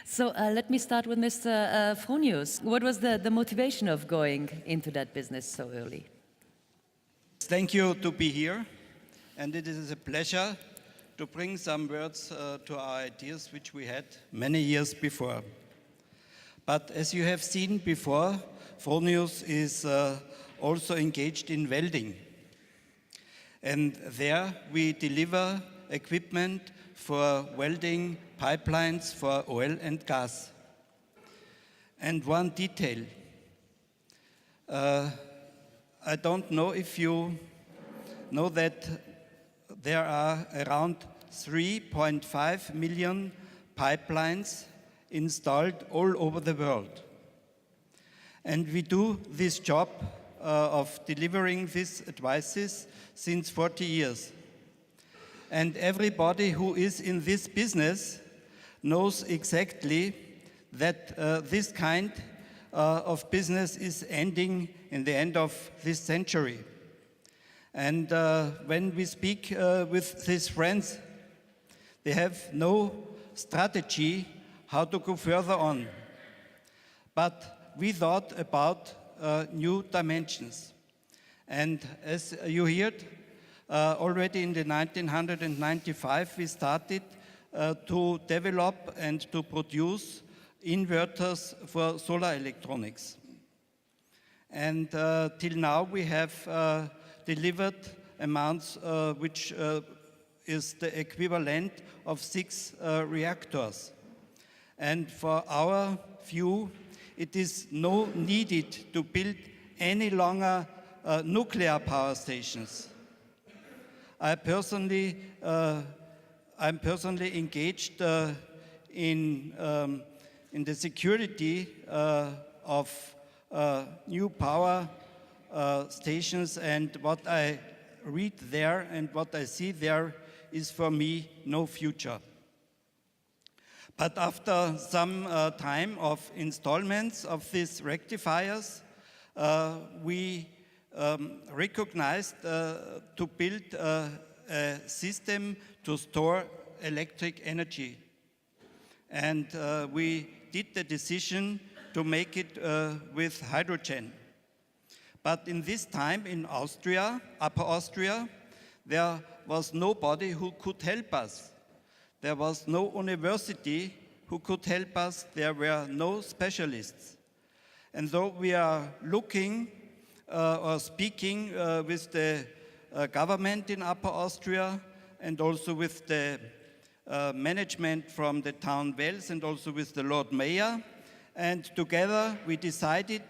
So let me start with Mr. Fronius. What was the motivation of going into that business so early? Thank you to be here, and it is a pleasure to bring some words to our ideas which we had many years before. But as you have seen before, Fronius is also engaged in welding. And there we deliver equipment for welding pipelines for oil and gas. And one detail, I don't know if you know that there are around 3.5 million pipelines installed all over the world. And we do this job of delivering these advices since 40 years. And everybody who is in this business knows exactly that this kind of business is ending in the end of this century. And when we speak with these friends, they have no strategy how to go further on. But we thought about new dimensions. And as you heard, already in the 1995, we started to develop and to produce inverters for solar electronics. And till now, we have delivered amounts which is the equivalent of 6 reactors. And for our view, it is no needed to build any longer nuclear power stations. I'm personally engaged in the security of new power stations, and what I read there and what I see there is for me no future. But after some time of installments of these rectifiers, we recognized to build a system to store electric energy. And we did the decision to make it with hydrogen. But in this time in Austria, Upper Austria, there was nobody who could help us. There was no university who could help us. There were no specialists. And so we are looking or speaking with the government in Upper Austria and also with the management from the town Wels and also with the Lord Mayor. And together we decided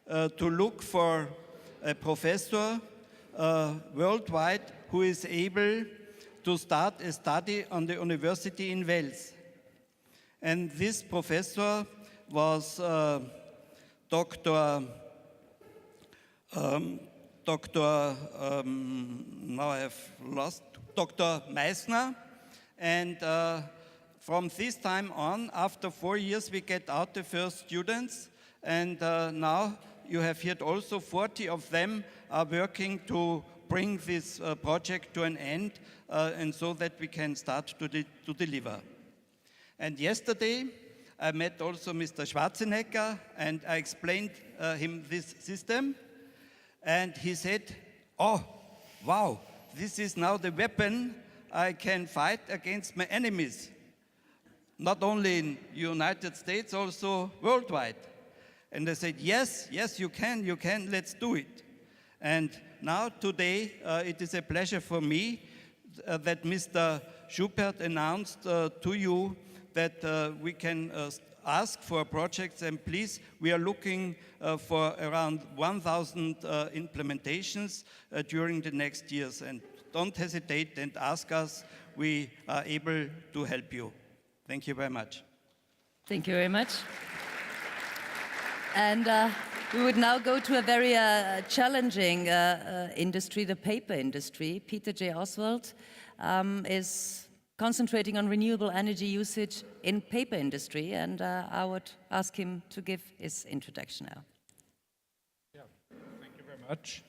to look for a professor worldwide who is able to start a study on the university in Wels. And this Dr. Meissner. And from this time on, after 4 years, we get out the first students. And now you have heard also 40 of them are working to bring this project to an end, and so that we can start to deliver. And yesterday, I met also Mr. Schwarzenegger, and I explained him this system. And he said, "Oh, wow, this is now the weapon I can fight against my enemies. Not only in the United States, also worldwide." And I said, yes, you can, let's do it. And now, today, it is a pleasure for me that Mr. Schubert announced to you that we can ask for projects, and please, we are looking for around 1,000 implementations during the next years. And don't hesitate and ask us. We are able to help you. Thank you very much. Thank you very much. And we would now go to a very challenging industry, the paper industry. Peter J. Oswald is concentrating on renewable energy usage in paper industry, and I would ask him to give his introduction now. Yeah, thank you very much.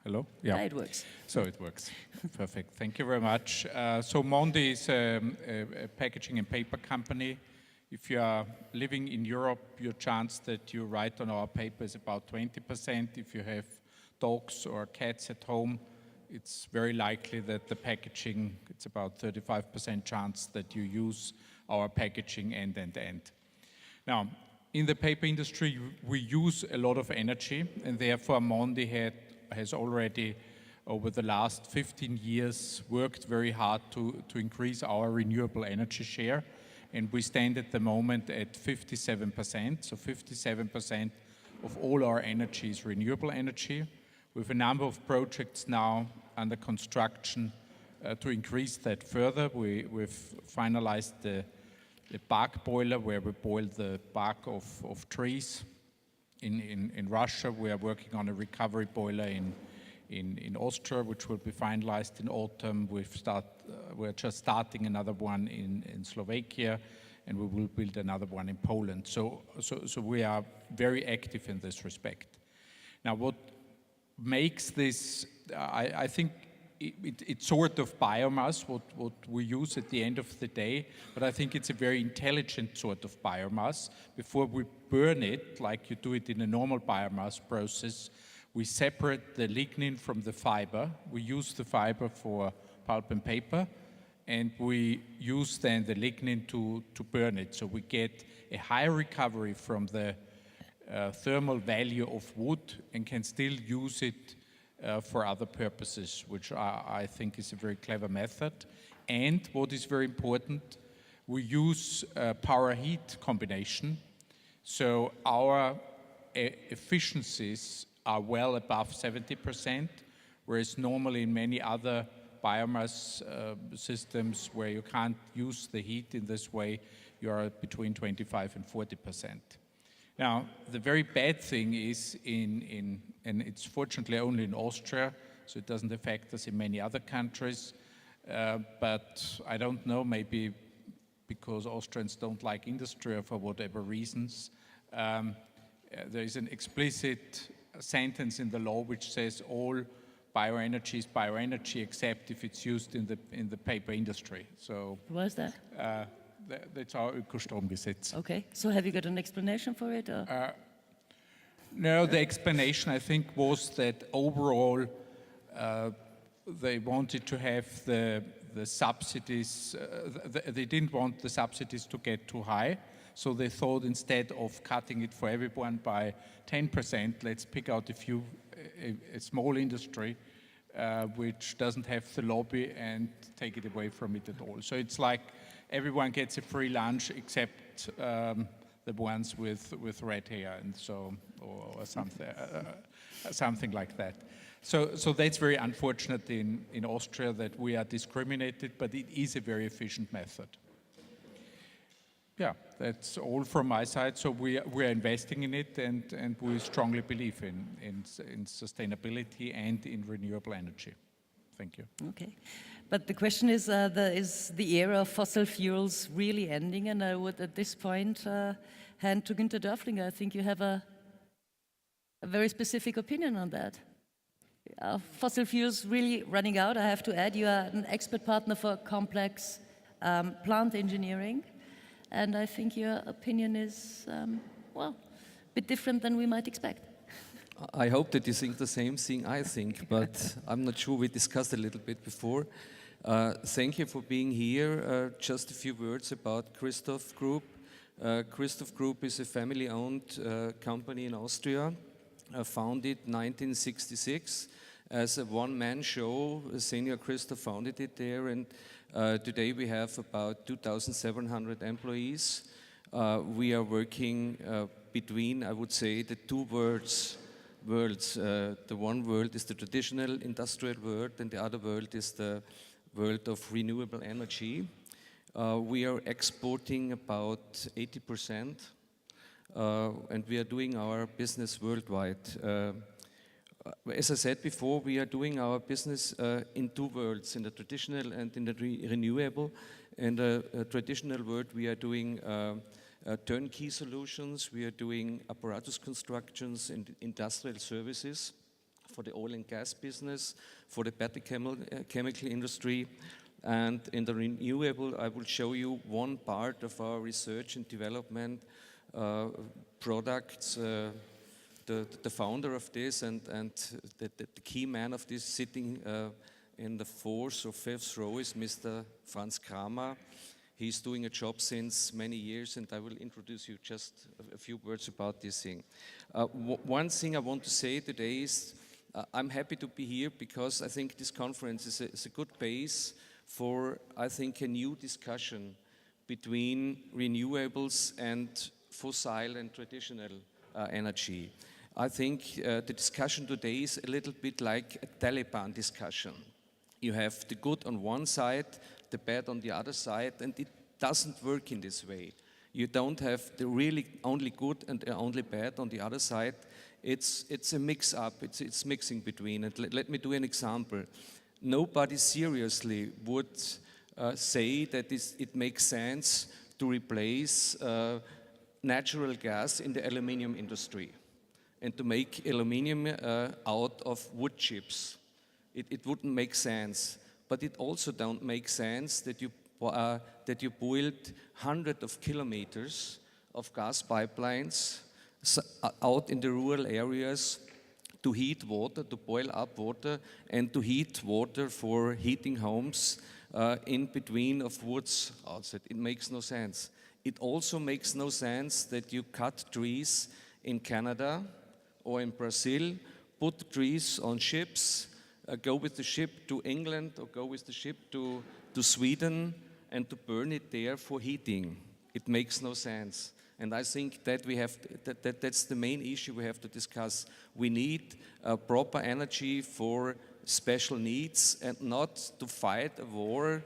Hello? Yeah. Yeah, it works. So it works. Perfect. Thank you very much. So Mondi is a packaging and paper company. If you are living in Europe, your chance that you write on our paper is about 20%. If you have dogs or cats at home, it's very likely that the packaging, it's about 35% chance that you use our packaging end. Now, in the paper industry, we use a lot of energy, and therefore Mondi has already, over the last 15 years, worked very hard to increase our renewable energy share. And we stand at the moment at 57%. So 57% of all our energy is renewable energy. We have a number of projects now under construction to increase that further. We've finalized the bark boiler, where we boil the bark of trees. In Russia, we are working on a recovery boiler in Austria, which will be finalized in autumn. We're just starting another one in Slovakia, and we will build another one in Poland. So we are very active in this respect. Now, what makes this, I think it's sort of biomass, what we use at the end of the day, but I think it's a very intelligent sort of biomass. Before we burn it, like you do it in a normal biomass process, we separate the lignin from the fiber. We use the fiber for pulp and paper, and we use then the lignin to burn it. So we get a higher recovery from the thermal value of wood and can still use it for other purposes, which I think is a very clever method. And what is very important, we use power heat combination. So our efficiencies are well above 70%, whereas normally in many other biomass systems where you can't use the heat in this way, you are between 25 and 40%. Now, the very bad thing is and it's fortunately only in Austria, so it doesn't affect us in many other countries, but I don't know, maybe because Austrians don't like industry or for whatever reasons, there is an explicit sentence in the law which says all bioenergy is bioenergy except if it's used in the paper industry. So What is that? That's our Ökostromgesetz. Okay, so have you got an explanation for it? Or? No, the explanation, I think, was that overall they wanted to have the subsidies, they didn't want the subsidies to get too high, so they thought instead of cutting it for everyone by 10%, let's pick out a small industry which doesn't have the lobby and take it away from it at all. So it's like everyone gets a free lunch except the ones with red hair and so or something like that. So that's very unfortunate in Austria that we are discriminated, but it is a very efficient method. Yeah, that's all from my side. So we're investing in it, and we strongly believe in sustainability and in renewable energy. Thank you. Okay. But the question is the era of fossil fuels really ending? And I would, at this point, hand to Günther Dörflinger. I think you have a very specific opinion on that. Are fossil fuels really running out? I have to add, you are an expert partner for complex plant engineering. And I think your opinion is, well, a bit different than we might expect. I hope that you think the same thing I think, but I'm not sure. We discussed a little bit before. Thank you for being here. Just a few words about Christoph Group. Christoph Group is a family-owned company in Austria, founded 1966 as a one-man show. Senior Christoph founded it there, and today we have about 2,700 employees. We are working between, I would say, the two worlds. The one world is the traditional industrial world, and the other world is the world of renewable energy. We are exporting about 80%, and we are doing our business worldwide. As I said before, we are doing our business in two worlds, in the traditional and in the renewable. In the traditional world, we are doing turnkey solutions, we are doing apparatus constructions and industrial services for the oil and gas business, for the chemical industry. And in the renewable, I will show you one part of our research and development products. The founder of this and the key man of this sitting in the fourth or fifth row is Mr. Franz Kramer. He's doing a job since many years, and I will introduce you just a few words about this thing. One thing I want to say today is I'm happy to be here because I think this conference is a good base for, I think, a new discussion between renewables and fossil and traditional energy. I think the discussion today is a little bit like a Taliban discussion. You have the good on one side, the bad on the other side, and it doesn't work in this way. You don't have the really only good and the only bad on the other side. It's a mix-up, it's mixing between. And let me do an example. Nobody seriously would say that it makes sense to replace natural gas in the aluminium industry and to make aluminium out of wood chips. It wouldn't make sense. But it also don't make sense that you build hundreds of kilometers of gas pipelines out in the rural areas to heat water, to boil up water, and to heat water for heating homes in between of woods outside. It makes no sense. It also makes no sense that you cut trees in Canada or in Brazil, put trees on ships, go with the ship to England or go with the ship to Sweden and to burn it there for heating. It makes no sense. And I think that that's the main issue we have to discuss. We need proper energy for special needs and not to fight a war.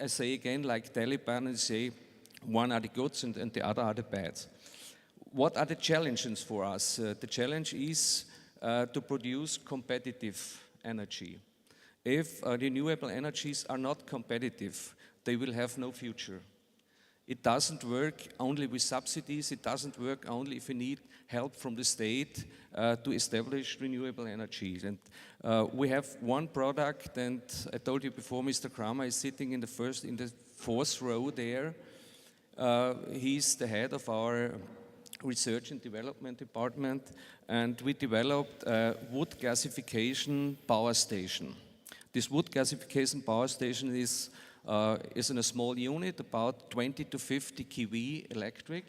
I say again, like Taliban, and say one are the goods and the other are the bad. What are the challenges for us? The challenge is to produce competitive energy. If renewable energies are not competitive, they will have no future. It doesn't work only with subsidies, it doesn't work only if you need help from the state to establish renewable energies. And we have one product, and I told you before, Mr. Kramer is sitting in the fourth row there. He's the head of our research and development department, and we developed a wood gasification power station. This wood gasification power station is in a small unit, about 20 to 50 kV electric,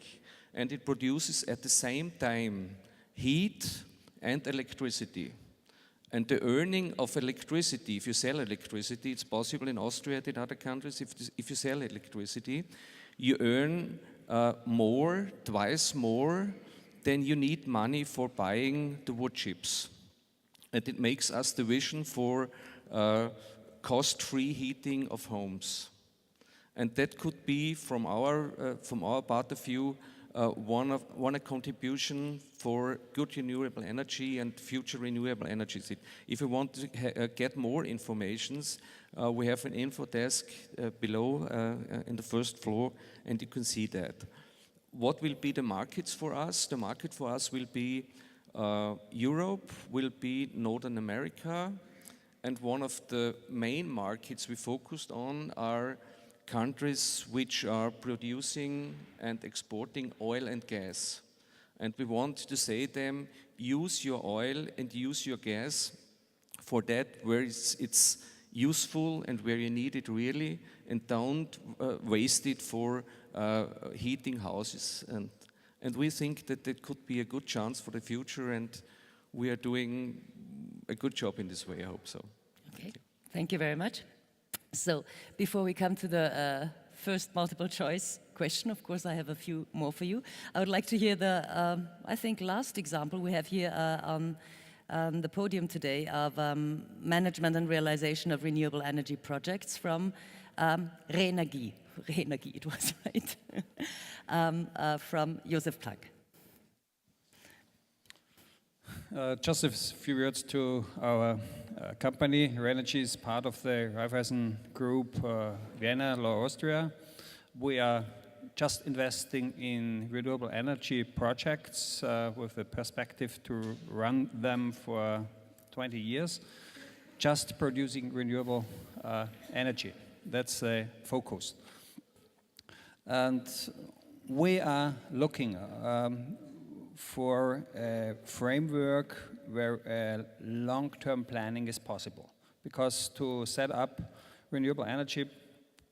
and it produces at the same time heat and electricity. And the earning of electricity, if you sell electricity, it's possible in Austria and in other countries, if you sell electricity, you earn twice more than you need money for buying the wood chips. And it makes us the vision for cost-free heating of homes. And that could be, from our part of view, one contribution for good renewable energy and future renewable energies. If you want to get more information, we have an info desk below in the first floor, and you can see that. What will be the markets for us? The market for us will be Europe, will be Northern America, and one of the main markets we focused on are countries which are producing and exporting oil and gas. And we want to say to them, use your oil and use your gas for that where it's useful and where you need it really, and don't waste it for heating houses. And we think that it could be a good chance for the future, and we are doing a good job in this way, I hope so. Okay, thank you very much. So before we come to the first multiple choice question, of course I have a few more for you. I would like to hear the, I think, last example we have here on the podium today of management and realization of renewable energy projects from Renegie, it was right, from Josef Planck. Just a few words to our company. Renegie is part of the Raiffeisen Group, Vienna R20, Austria. We are just investing in renewable energy projects with the perspective to run them for 20 years, just producing renewable energy. That's the focus. And we are looking for a framework where long-term planning is possible. Because to set up renewable energy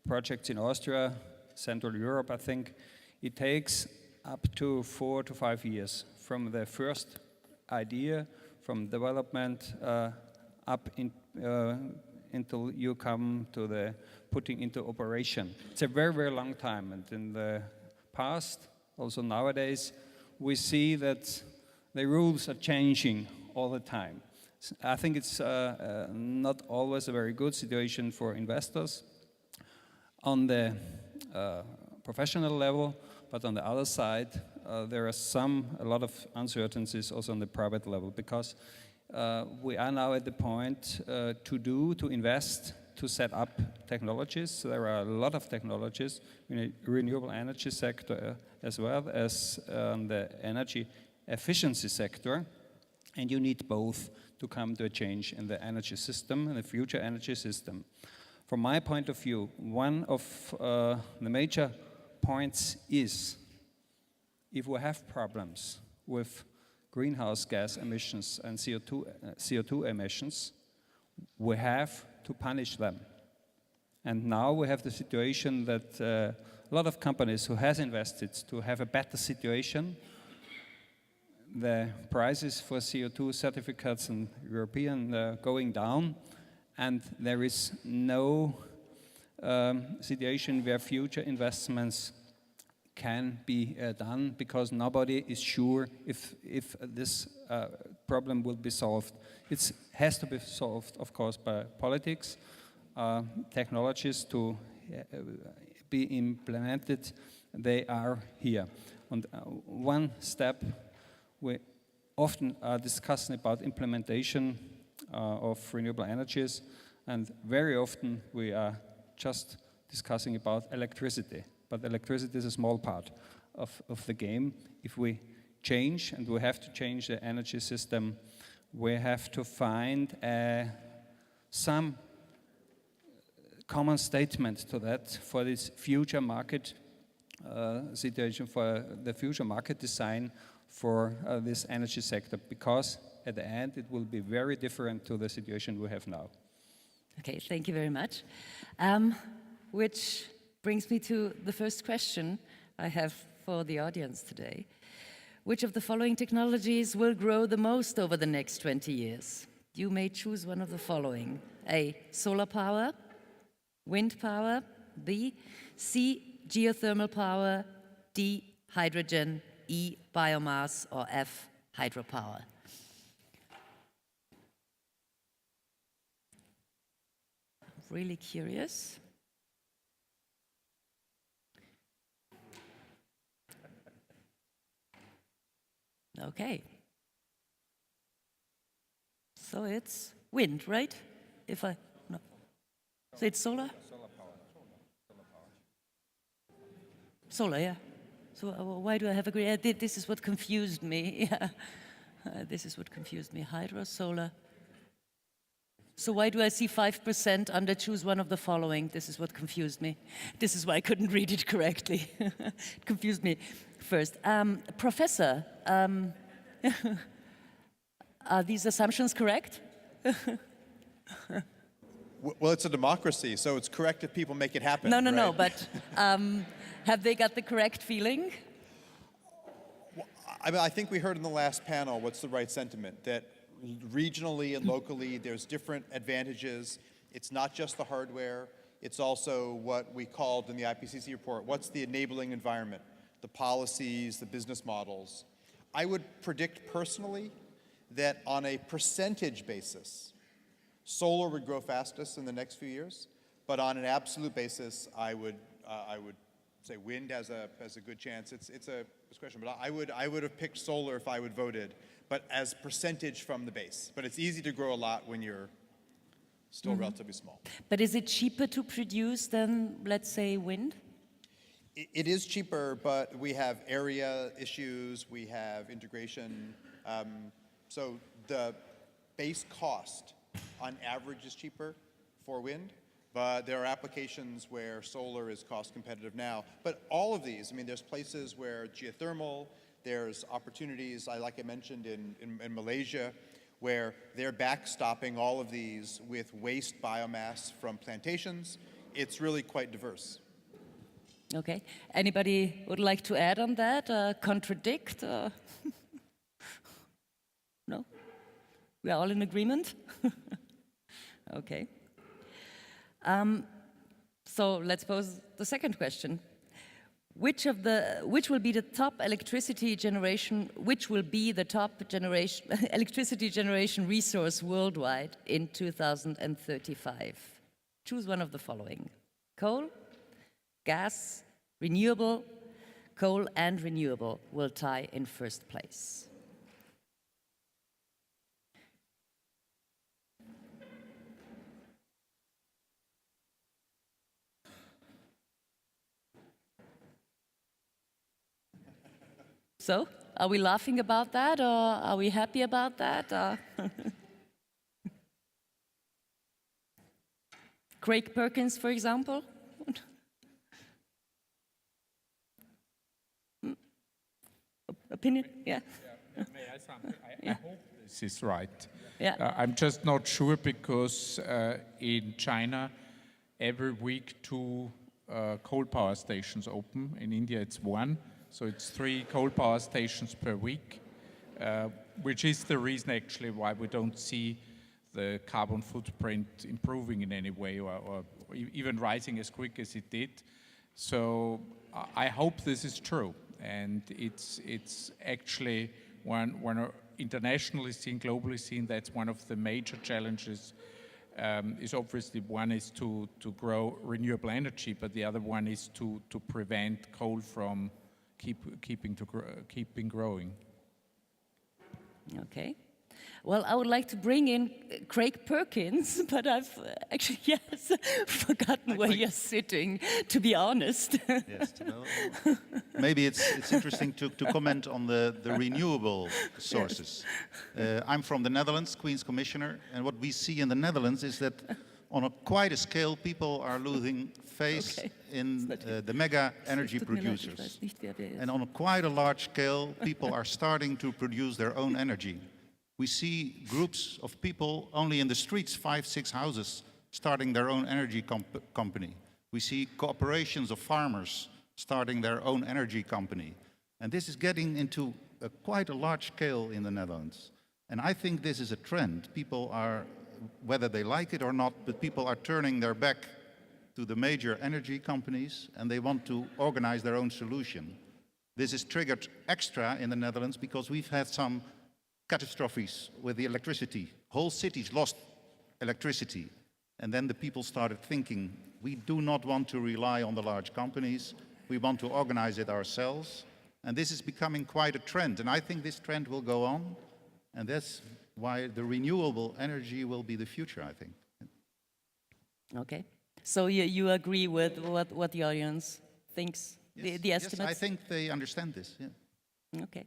projects in Austria, Central Europe, I think, it takes up to 4 to 5 years from the first idea, from development up until you come to the putting into operation. It's a very, very long time. And in the past, also nowadays, we see that the rules are changing all the time. I think it's not always a very good situation for investors on the professional level, but on the other side, there are a lot of uncertainties also on the private level, because we are now at the point to invest, to set up technologies. There are a lot of technologies in the renewable energy sector as well as the energy efficiency sector, and you need both to come to a change in the energy system, in the future energy system. From my point of view, one of the major points is, if we have problems with greenhouse gas emissions and CO2 emissions, we have to punish them. And now we have the situation that a lot of companies who has invested to have a better situation, the prices for CO2 certificates in European going down, and there is no situation where future investments can be done, because nobody is sure if this problem will be solved. It has to be solved, of course, by politics, technologies to be implemented. They are here. And one step, we often are discussing about implementation of renewable energies, and very often we are just discussing about electricity. But electricity is a small part of the game. If we change, and we have to change the energy system, we have to find some common statement to that for this future market situation, for the future market design for this energy sector, because at the end it will be very different to the situation we have now. Okay, thank you very much. Which brings me to the first question I have for the audience today. Which of the following technologies will grow the most over the next 20 years? You may choose one of the following. A, solar power, wind power, B, C, geothermal power, D, hydrogen, E, biomass, or F, hydropower. I'm really curious. Okay. So it's wind, right? No. So it's solar? Solar power. Solar, yeah. So why do I have agree? This is what confused me. Yeah. This is what confused me. Hydro, solar. So why do I see 5% under choose one of the following? This is what confused me. This is why I couldn't read it correctly. It confused me first. Professor, are these assumptions correct? Well, it's a democracy, so it's correct if people make it happen. No, right? but have they got the correct feeling? Well, I think we heard in the last panel what's the right sentiment, that regionally and locally there's different advantages. It's not just the hardware, it's also what we called in the IPCC report, what's the enabling environment, the policies, the business models. I would predict personally that on a percentage basis, solar would grow fastest in the next few years, but on an absolute basis, I would say wind has a good chance. It's a question, but I would have picked solar if I would voted, but as percentage from the base. But it's easy to grow a lot when you're still relatively small. But is it cheaper to produce than, let's say, wind? It is cheaper, but we have area issues, we have integration. So the base cost on average is cheaper for wind, but there are applications where solar is cost competitive now. But all of these, I mean, there's places where geothermal, there's opportunities, like I mentioned in Malaysia, where they're backstopping all of these with waste biomass from plantations. It's really quite diverse. Okay. Anybody would like to add on that? Contradict? No? We are all in agreement? Okay. So let's pose the second question. Which will be the top electricity generation electricity generation resource worldwide in 2035? Choose one of the following: coal, gas, renewable. Coal and renewable will tie in first place. So, are we laughing about that, or are we happy about that? Craig Perkins, for example? Opinion? Yeah. May I something? I hope this is right. Yeah. I'm just not sure because in China, every week 2 coal power stations open. In India, it's 1. So it's 3 coal power stations per week, which is the reason actually why we don't see the carbon footprint improving in any way or even rising as quick as it did. So I hope this is true. And it's actually one internationally seen, globally seen, that's one of the major challenges. Is obviously one is to grow renewable energy, but the other one is to prevent coal from keeping growing. Okay. Well, I would like to bring in Craig Perkins, but I've actually, yes, forgotten where you're sitting, to be honest. Yes, well, maybe it's interesting to comment on the renewable sources. Yes. I'm from the Netherlands, Queen's Commissioner, and what we see in the Netherlands is that on quite a scale, people are losing faith in the mega energy producers. And on quite a large scale, people are starting to produce their own energy. We see groups of people only in the streets, 5, 6 houses, starting their own energy company. We see cooperations of farmers starting their own energy company. And this is getting into quite a large scale in the Netherlands. And I think this is a trend. People are, whether they like it or not, but people are turning their back to the major energy companies and they want to organize their own solution. This is triggered extra in the Netherlands because we've had some catastrophes with the electricity. Whole cities lost electricity. And then the people started thinking, we do not want to rely on the large companies. We want to organize it ourselves. And this is becoming quite a trend. And I think this trend will go on. And that's why the renewable energy will be the future, I think. Okay. So you agree with what the audience thinks, yes, the estimates? Yes, I think they understand this, yeah. Okay.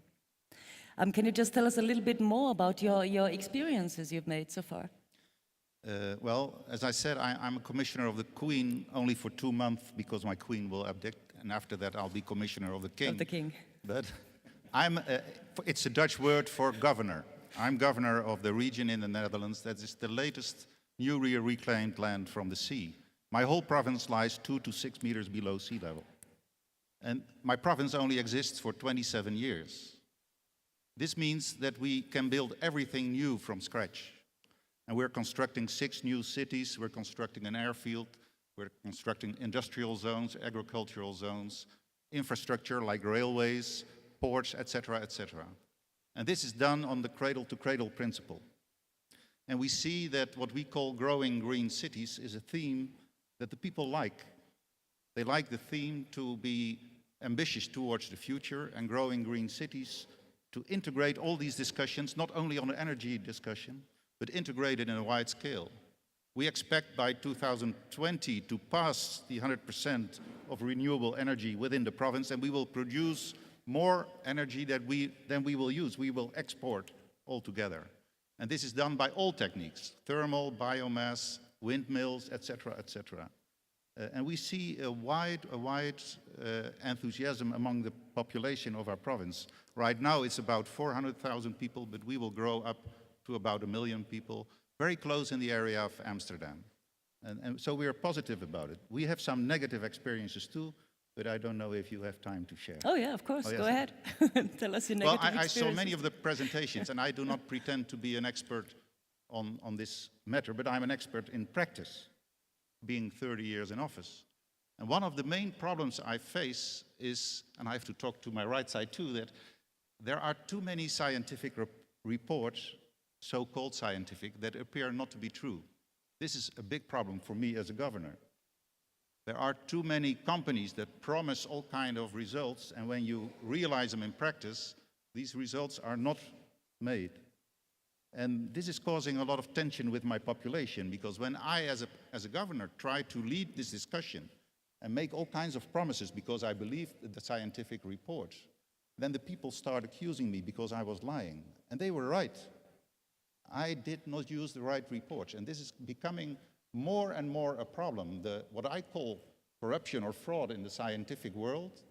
Can you just tell us a little bit more about your experiences you've made so far? Well, as I said, I'm a commissioner of the Queen only for 2 months because my Queen will abdict, and after that I'll be commissioner of the King. Of the King. But it's a Dutch word for governor. I'm governor of the region in the Netherlands that is the latest newly reclaimed land from the sea. My whole province lies 2 to 6 meters below sea level. And my province only exists for 27 years. This means that we can build everything new from scratch. And we're constructing 6 new cities, we're constructing an airfield, we're constructing industrial zones, agricultural zones, infrastructure like railways, ports, etc., etc. And this is done on the cradle-to-cradle principle. And we see that what we call growing green cities is a theme that the people like. They like the theme to be ambitious towards the future, and growing green cities to integrate all these discussions, not only on the energy discussion, but integrated in a wide scale. We expect by 2020 to pass the 100% of renewable energy within the province, and we will produce more energy than we will use. We will export altogether. And this is done by all techniques, thermal, biomass, windmills, etc., etc. And we see a wide enthusiasm among the population of our province. Right now it's about 400,000 people, but we will grow up to about 1 million people, very close in the area of Amsterdam. And so we are positive about it. We have some negative experiences too, but I don't know if you have time to share. Oh yeah, of course, yes. Go ahead. Tell us your Well, negative I saw experiences. many of the presentations, and I do not pretend to be an expert on this matter, but I'm an expert in practice, being 30 years in office. And one of the main problems I face is, and I have to talk to my right side too, that there are too many scientific reports, so-called scientific, that appear not to be true. This is a big problem for me as a governor. There are too many companies that promise all kinds of results, and when you realize them in practice, these results are not made. And this is causing a lot of tension with my population, because when I, as a governor, try to lead this discussion and make all kinds of promises because I believe the scientific reports, then the people start accusing me because I was lying. And they were right. I did not use the right reports, and this is becoming more and more a problem. What I call corruption or fraud in the scientific world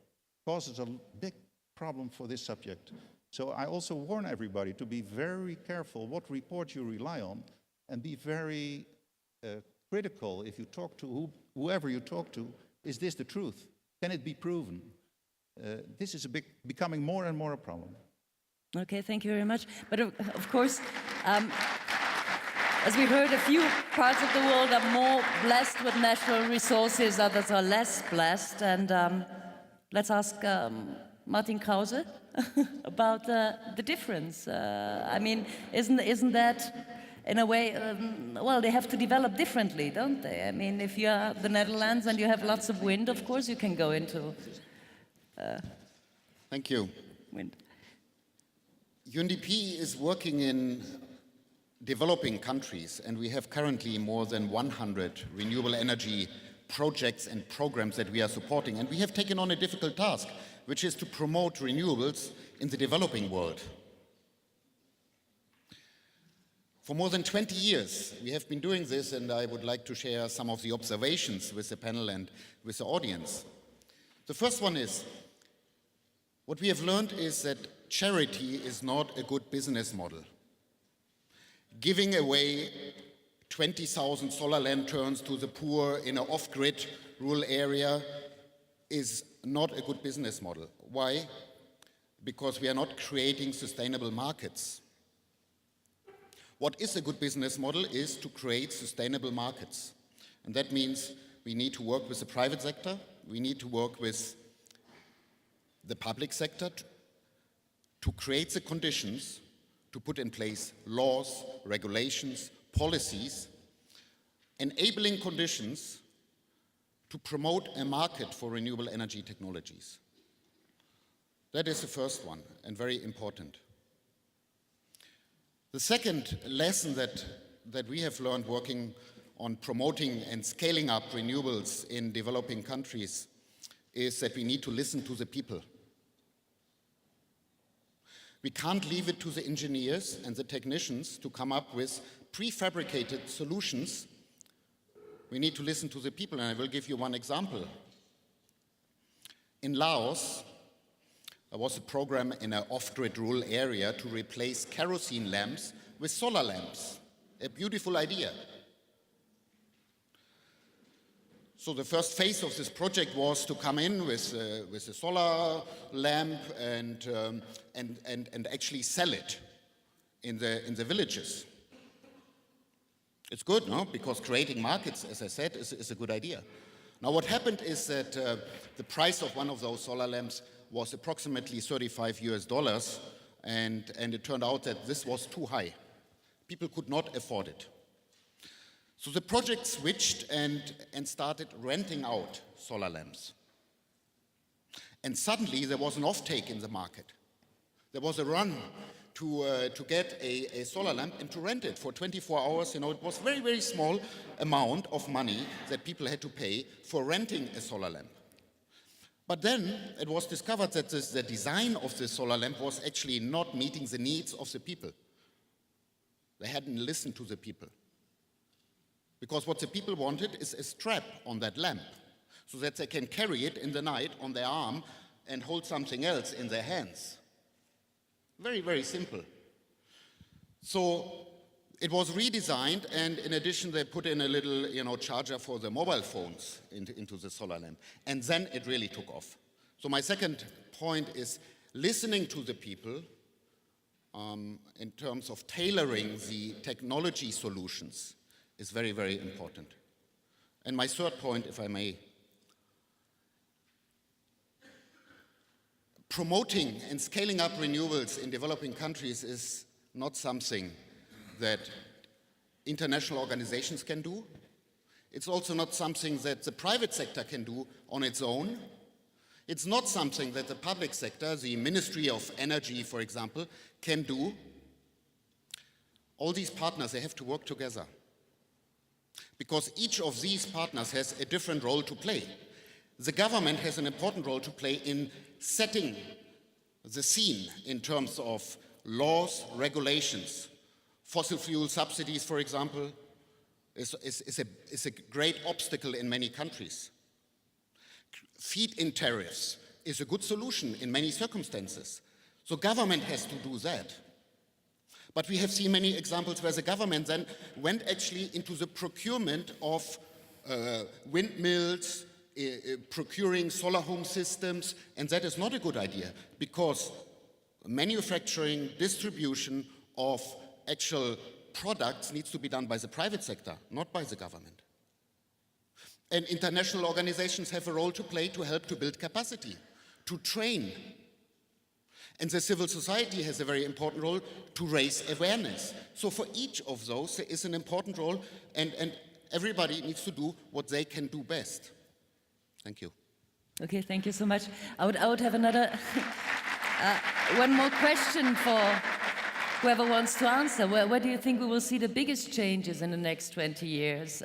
causes a big problem for this subject. So I also warn everybody to be very careful what report you rely on, and be very critical if you talk to whoever you talk to. Is this the truth? Can it be proven? This is becoming more and more a problem. Okay, thank you very much. But of course, as we heard, a few parts of the world are more blessed with natural resources, others are less blessed. And let's ask Martin Krause about the difference. I mean, isn't that, in a way, well, they have to develop differently, don't they? I mean, if you're the Netherlands and you have lots of wind, of course you can go into Thank you. wind. UNDP is working in developing countries, and we have currently more than 100 renewable energy projects and programs that we are supporting. And we have taken on a difficult task, which is to promote renewables in the developing world. For more than 20 years, we have been doing this, and I would like to share some of the observations with the panel and with the audience. The first one is, what we have learned is that charity is not a good business model. Giving away 20,000 solar lanterns to the poor in an off-grid rural area is not a good business model. Why? Because we are not creating sustainable markets. What is a good business model is to create sustainable markets. And that means we need to work with the private sector, we need to work with the public sector to create the conditions to put in place laws, regulations, policies, enabling conditions to promote a market for renewable energy technologies. That is the first one, and very important. The second lesson that we have learned working on promoting and scaling up renewables in developing countries is that we need to listen to the people. We can't leave it to the engineers and the technicians to come up with prefabricated solutions. We need to listen to the people, and I will give you one example. In Laos, there was a program in an off-grid rural area to replace kerosene lamps with solar lamps. A beautiful idea. So the first phase of this project was to come in with a solar lamp and actually sell it in the villages. It's good, no? Because creating markets, as I said, is a good idea. Now what happened is that the price of one of those solar lamps was approximately $35 and it turned out that this was too high. People could not afford it. So the project switched and started renting out solar lamps. And suddenly there was an offtake in the market. There was a run to get a solar lamp and to rent it for 24 hours. You know, it was a very, very small amount of money that people had to pay for renting a solar lamp. But then it was discovered that the design of the solar lamp was actually not meeting the needs of the people. They hadn't listened to the people. Because what the people wanted is a strap on that lamp, so that they can carry it in the night on their arm and hold something else in their hands. Very, very simple. So it was redesigned, and in addition they put in a little charger for the mobile phones into the solar lamp. And then it really took off. So my second point is listening to the people in terms of tailoring the technology solutions is very, very important. And my third point, if I may, promoting and scaling up renewables in developing countries is not something that international organizations can do. It's also not something that the private sector can do on its own. It's not something that the public sector, the Ministry of Energy, for example, can do. All these partners, they have to work together, because each of these partners has a different role to play. The government has an important role to play in setting the scene in terms of laws, regulations. Fossil fuel subsidies, for example, is a great obstacle in many countries. Feed-in tariffs is a good solution in many circumstances. So government has to do that. But we have seen many examples where the government then went actually into the procurement of windmills, procuring solar home systems, and that is not a good idea, because manufacturing, distribution of actual products needs to be done by the private sector, not by the government. And international organizations have a role to play to help to build capacity, to train. And the civil society has a very important role to raise awareness. So for each of those, there is an important role, and everybody needs to do what they can do best. Thank you. Okay, thank you so much. I would have another, one more question for whoever wants to answer. Where do you think we will see the biggest changes in the next 20 years?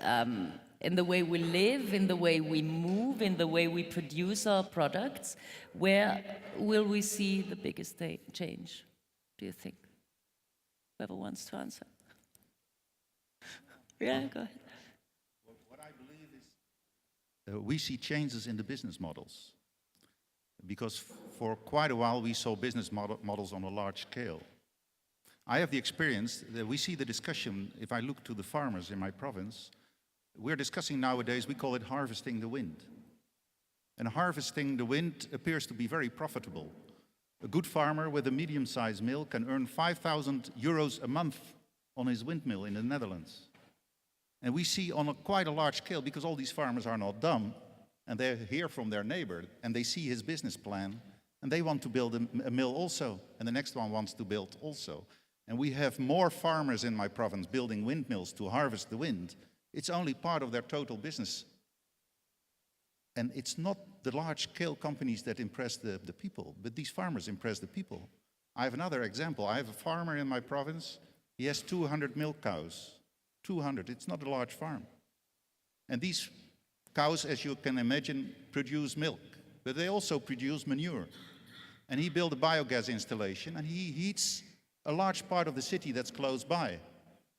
In the way we live, in the way we move, in the way we produce our products? Where will we see the biggest change, do you think? Whoever wants to answer. Yeah, go ahead. What I believe is we see changes in the business models. Because for quite a while we saw business models on a large scale. I have the experience that we see the discussion, if I look to the farmers in my province, we're discussing nowadays, we call it harvesting the wind. And harvesting the wind appears to be very profitable. A good farmer with a medium-sized mill can earn 5,000 euros a month on his windmill in the Netherlands. And we see on quite a large scale, because all these farmers are not dumb, and they hear from their neighbor, and they see his business plan, and they want to build a mill also, and the next one wants to build also. And we have more farmers in my province building windmills to harvest the wind. It's only part of their total business. And it's not the large-scale companies that impress the people, but these farmers impress the people. I have another example. I have a farmer in my province. He has 200 milk cows. 200, it's not a large farm. And these cows, as you can imagine, produce milk, but they also produce manure. And he built a biogas installation, and he heats a large part of the city that's close by.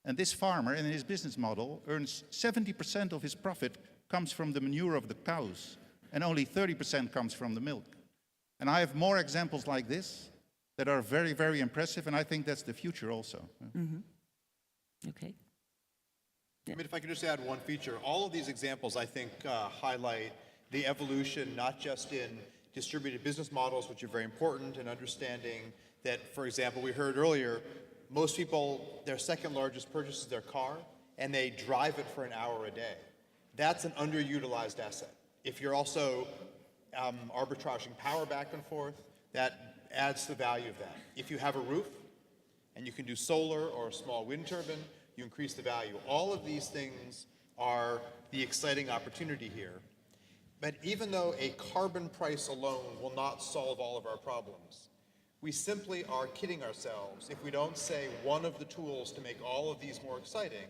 And this farmer, in his business model, earns 70% of his profit comes from the manure of the cows, and only 30% comes from the milk. And I have more examples like this that are very, very impressive, and I think that's the future also. Mm-hmm. Okay. I mean, if I could just add one feature, all of these examples, I think, highlight the evolution, not just in distributed business models, which are very important, and understanding that, for example, we heard earlier, most people, their second largest purchase is their car, and they drive it for an hour a day. That's an underutilized asset. If you're also arbitraging power back and forth, that adds to the value of that. If you have a roof, and you can do solar or a small wind turbine, you increase the value. All of these things are the exciting opportunity here. But even though a carbon price alone will not solve all of our problems, we simply are kidding ourselves if we don't say one of the tools to make all of these more exciting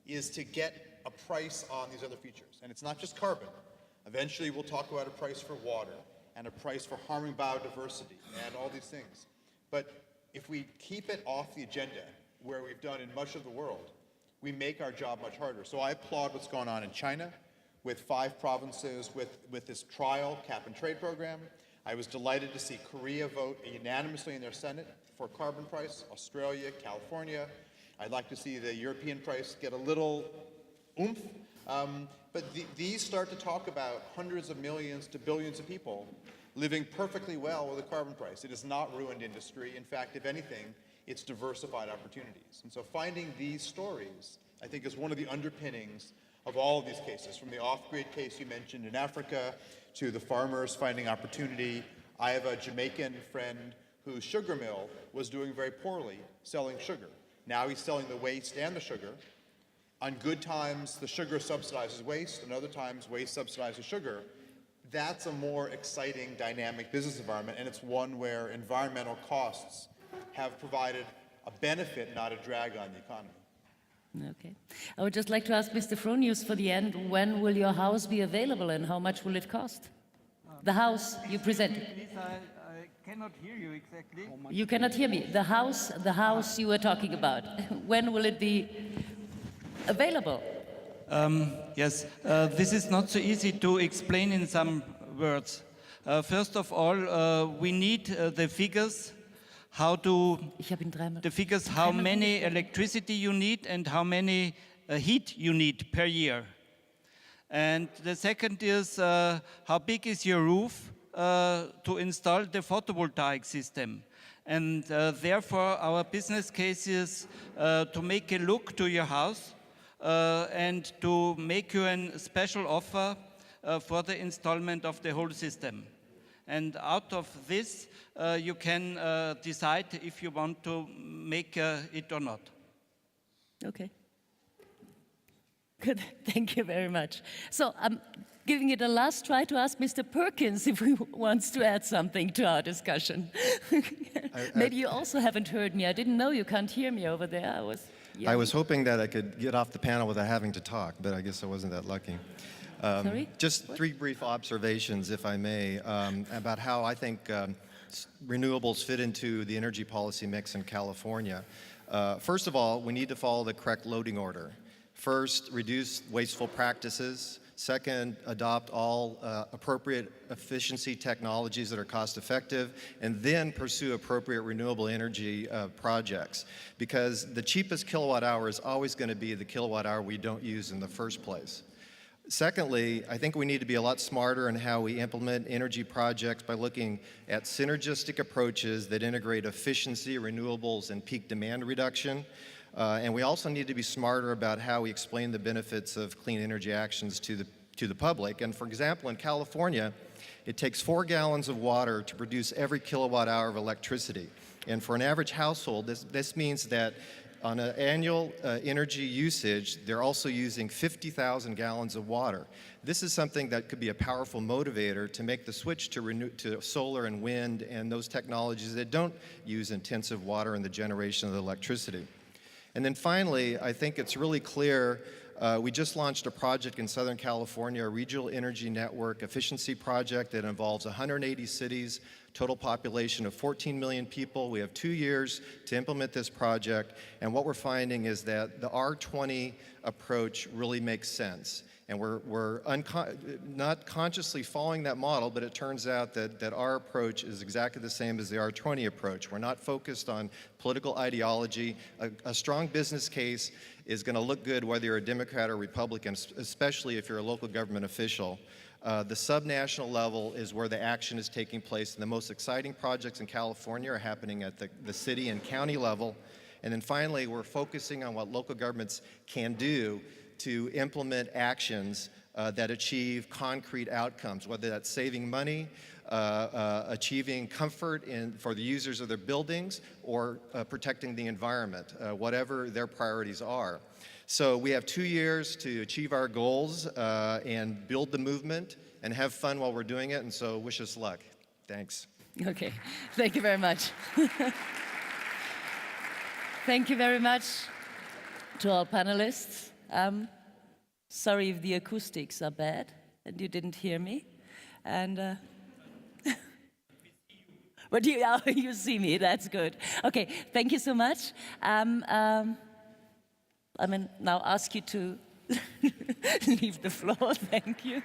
is to get a price on these other features. And it's not just carbon. Eventually we'll talk about a price for water and a price for harming biodiversity and all these things. But if we keep it off the agenda, where we've done in much of the world, we make our job much harder. So I applaud what's going on in China with 5 provinces with this trial cap and trade program. I was delighted to see Korea vote unanimously in their Senate for carbon price, Australia, California. I'd like to see the European price get a little oomph. But these start to talk about hundreds of millions to billions of people living perfectly well with a carbon price. It has not ruined industry. In fact, if anything, it's diversified opportunities. And so finding these stories, I think, is one of the underpinnings of all of these cases, from the off-grid case you mentioned in Africa to the farmers finding opportunity. I have a Jamaican friend whose sugar mill was doing very poorly selling sugar. Now he's selling the waste and the sugar. On good times, the sugar subsidizes waste, and other times, waste subsidizes sugar. That's a more exciting, dynamic business environment, and it's one where environmental costs have provided a benefit, not a drag on the economy. Okay. I would just like to ask Mr. Fronius for the end, when will your house be available and how much will it cost? The house you presented. Please, I cannot hear you exactly. You cannot hear me. The house you were talking about. When will it be available? Yes, this is not so easy to explain in some words. First of all, we need the figures, how many electricity you need and how many heat you need per year. And the second is how big is your roof to install the photovoltaic system. And therefore, our business case is to make a look to your house and to make you a special offer for the installment of the whole system. And out of this, you can decide if you want to make it or not. Okay. Good. Thank you very much. So I'm giving it a last try to ask Mr. Perkins if he wants to add something to our discussion. Maybe you also haven't heard me. I didn't know you can't hear me over there. I was hoping that I could get off the panel without having to talk, but I guess I wasn't that lucky. Sorry? Just 3 brief observations, if I may, about how I think renewables fit into the energy policy mix in California. First of all, we need to follow the correct loading order. First, reduce wasteful practices. Second, adopt all appropriate efficiency technologies that are cost effective, and then pursue appropriate renewable energy projects. Because the cheapest kilowatt hour is always going to be the kilowatt hour we don't use in the first place. Secondly, I think we need to be a lot smarter in how we implement energy projects by looking at synergistic approaches that integrate efficiency, renewables, and peak demand reduction. And we also need to be smarter about how we explain the benefits of clean energy actions to the public. And for example, in California, it takes 4 gallons of water to produce every kilowatt hour of electricity. And for an average household, this means that on an annual energy usage, they're also using 50,000 gallons of water. This is something that could be a powerful motivator to make the switch to solar and wind and those technologies that don't use intensive water in the generation of the electricity. And then finally, I think it's really clear, we just launched a project in Southern California, a regional energy network efficiency project that involves 180 cities, total population of 14 million people. We have 2 years to implement this project, and what we're finding is that the R20 approach really makes sense. And we're not consciously following that model, but it turns out that our approach is exactly the same as the R20 approach. We're not focused on political ideology. A strong business case is going to look good whether you're a Democrat or Republican, especially if you're a local government official. The subnational level is where the action is taking place, and the most exciting projects in California are happening at the city and county level. And then finally, we're focusing on what local governments can do to implement actions that achieve concrete outcomes, whether that's saving money, achieving comfort for the users of their buildings, or protecting the environment, whatever their priorities are. So we have 2 years to achieve our goals and build the movement and have fun while we're doing it, and so wish us luck. Thanks. Okay, thank you very much. Thank you very much to all panelists. Sorry if the acoustics are bad and you didn't hear me. And But you see me, that's good. Okay, thank you so much. I mean, now ask you to leave the floor. Thank you.